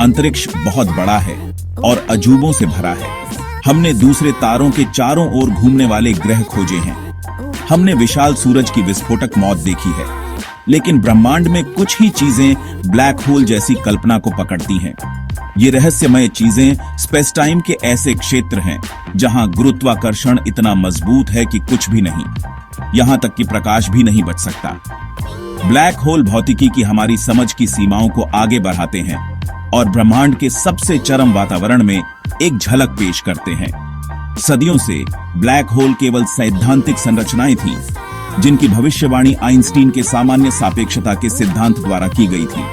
अंतरिक्ष बहुत बड़ा है और अजूबों से भरा है। हमने दूसरे तारों के चारों ओर घूमने वाले ग्रह खोजे हैं। हमने विशाल सूरज की विस्फोटक मौत देखी है, लेकिन ब्रह्मांड में कुछ ही चीजें ब्लैक होल जैसी कल्पना को पकड़ती हैं। ये रहस्यमय चीजें स्पेस टाइम के ऐसे क्षेत्र हैं जहां गुरुत्वाकर्षण इतना मजबूत है कि कुछ भी नहीं, यहां तक कि प्रकाश भी नहीं बच सकता। ब्लैक होल भौतिकी की हमारी समझ की सीमाओं को आगे बढ़ाते हैं और ब्रह्मांड के सबसे चरम वातावरण में एक झलक पेश करते हैं। सदियों से ब्लैक होल केवल सैद्धांतिक संरचनाएं थीं, जिनकी भविष्यवाणी आइंस्टीन के सामान्य सापेक्षता के सिद्धांत द्वारा की गई थी।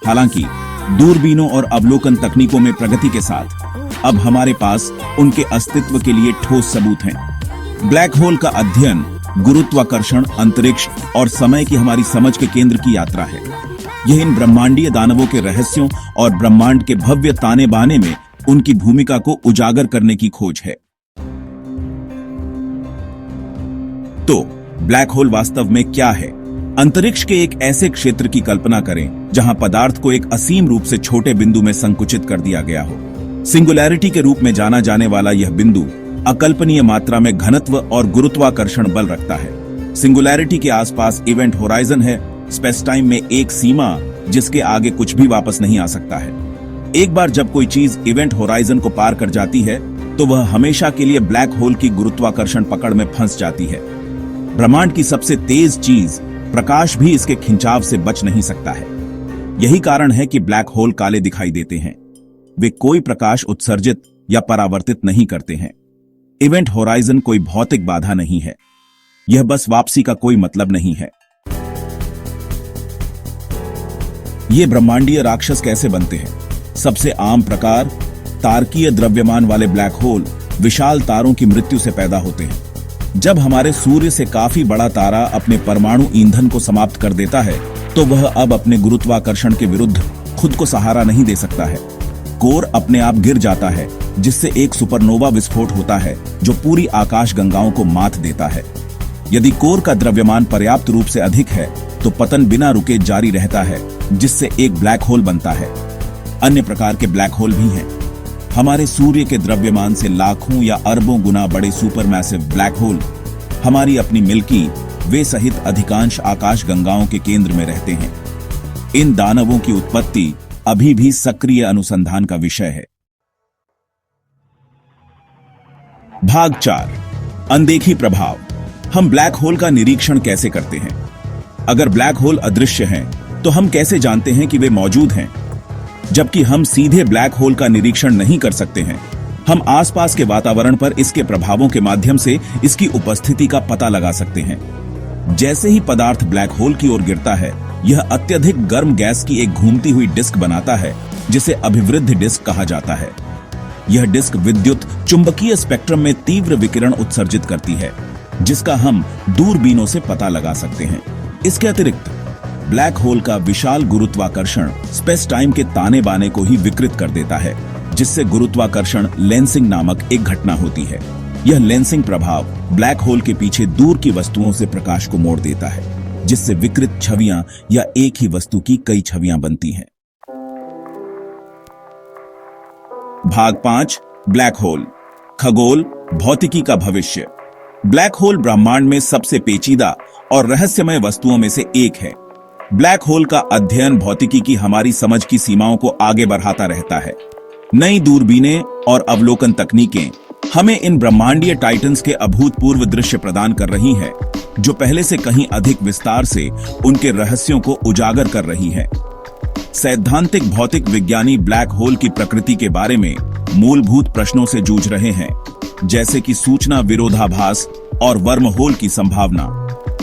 हालांकि दूरबीनों और अवलोकन तकनीकों में प्रगति के साथ अब हमारे पास उनके अस्तित्व के लिए ठोस सबूत हैं। ब्लैक होल का अध्ययन गुरुत्वाकर्षण, अंतरिक्ष और समय की हमारी समझ के केंद्र की यात्रा है। यह इन ब्रह्मांडीय दानवों के रहस्यों और ब्रह्मांड के भव्य ताने बाने में उनकी भूमिका को उजागर करने की खोज है। तो ब्लैक होल वास्तव में क्या है? अंतरिक्ष के एक ऐसे क्षेत्र की कल्पना करें जहां पदार्थ को एक असीम रूप से छोटे बिंदु में संकुचित कर दिया गया हो। सिंगुलैरिटी के रूप में जाना जाने वाला यह बिंदु अकल्पनीय मात्रा में घनत्व और गुरुत्वाकर्षण बल रखता है। सिंगुलैरिटी के आसपास इवेंट होराइजन है, स्पेस टाइम में एक सीमा जिसके आगे कुछ भी वापस नहीं आ सकता है। एक बार जब कोई चीज इवेंट होराइजन को पार कर जाती है तो वह हमेशा के लिए ब्लैक होल की गुरुत्वाकर्षण पकड़ में फंस जाती है। ब्रह्मांड की सबसे तेज चीज प्रकाश भी इसके खिंचाव से बच नहीं सकता है। यही कारण है कि ब्लैक होल काले दिखाई देते हैं। वे कोई प्रकाश उत्सर्जित या परावर्तित नहीं करते हैं। इवेंट होराइजन कोई भौतिक बाधा नहीं है, यह बस वापसी का कोई मतलब नहीं है। ये ब्रह्मांडीय राक्षस कैसे बनते हैं? सबसे आम प्रकार तारकीय द्रव्यमान वाले ब्लैक होल विशाल तारों की मृत्यु से पैदा होते हैं। जब हमारे सूर्य से काफी बड़ा तारा अपने परमाणु ईंधन को समाप्त कर देता है तो वह अब अपने गुरुत्वाकर्षण के विरुद्ध खुद को सहारा नहीं दे सकता है। कोर अपने आप गिर जाता है, जिससे एक सुपरनोवा विस्फोट होता है जो पूरी आकाश गंगाओं को मात देता है। यदि कोर का द्रव्यमान पर्याप्त रूप से अधिक है तो पतन बिना रुके जारी रहता है, जिससे एक ब्लैक होल बनता है। अन्य प्रकार के ब्लैक होल भी हैं। हमारे सूर्य के द्रव्यमान से लाखों या अरबों गुना बड़े सुपरमैसिव ब्लैक होल हमारी अपनी मिल्की वे सहित अधिकांश आकाश गंगाओं के केंद्र में रहते हैं। इन दानवों की उत्पत्ति अभी भी सक्रिय अनुसंधान का विषय है। भाग 4, अनदेखी प्रभाव। हम ब्लैक होल का निरीक्षण कैसे करते हैं? अगर ब्लैक होल अदृश्य हैं, तो हम कैसे जानते हैं कि वे मौजूद हैं? जबकि हम सीधे ब्लैक होल का निरीक्षण नहीं कर सकते हैं, हम आसपास के वातावरण पर इसके प्रभावों के माध्यम से इसकी उपस्थिति का पता लगा सकते हैं। जैसे ही पदार्थ ब्लैक होल की ओर गिरता है, यह अत्यधिक गर्म गैस की एक घूमती हुई डिस्क बनाता है, जिसे अभिवृद्ध डिस्क कहा जाता है। यह डिस्क विद्युत चुंबकीय स्पेक्ट्रम में तीव्र विकिरण उत्सर्जित करती है, जिसका हम दूरबीनों से पता लगा सकते हैं। इसके अतिरिक्त ब्लैक होल का विशाल गुरुत्वाकर्षण स्पेस टाइम के ताने बाने को ही विकृत कर देता है, जिससे गुरुत्वाकर्षण लेंसिंग नामक एक घटना होती है। यह लेंसिंग प्रभाव ब्लैक होल के पीछे दूर की वस्तुओं से प्रकाश को मोड़ देता है, जिससे विकृत छवियां या एक ही वस्तु की कई छवियां बनती हैं। भाग 5, ब्लैक होल, खगोल, भौतिकी का भविष्य। ब्लैक होल ब्रह्मांड में सबसे पेचीदा और रहस्यमय वस्तुओं में से एक है। ब्लैक होल का अध्ययन भौतिकी की हमारी समझ की सीमाओं को आगे बढ़ाता रहता है। नई दूरबीनें और अवलोकन तकनीकें हमें इन ब्रह्मांडीय टाइटन्स के अभूतपूर्व दृश्य प्रदान कर रही हैं, जो पहले से कहीं अधिक विस्तार से उनके रहस्यों को उजागर कर रही हैं। सैद्धांतिक भौतिक विज्ञानी ब्लैक होल की प्रकृति के बारे में मूलभूत प्रश्नों से जूझ रहे हैं, जैसे कि सूचना विरोधाभास और वर्म होल की संभावना।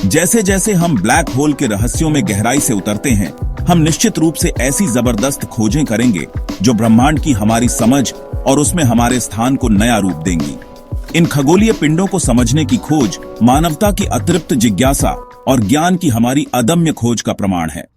जैसे जैसे हम ब्लैक होल के रहस्यों में गहराई से उतरते हैं, हम निश्चित रूप से ऐसी जबरदस्त खोजें करेंगे जो ब्रह्मांड की हमारी समझ और उसमें हमारे स्थान को नया रूप देंगी। इन खगोलीय पिंडों को समझने की खोज मानवता की अतृप्त जिज्ञासा और ज्ञान की हमारी अदम्य खोज का प्रमाण है।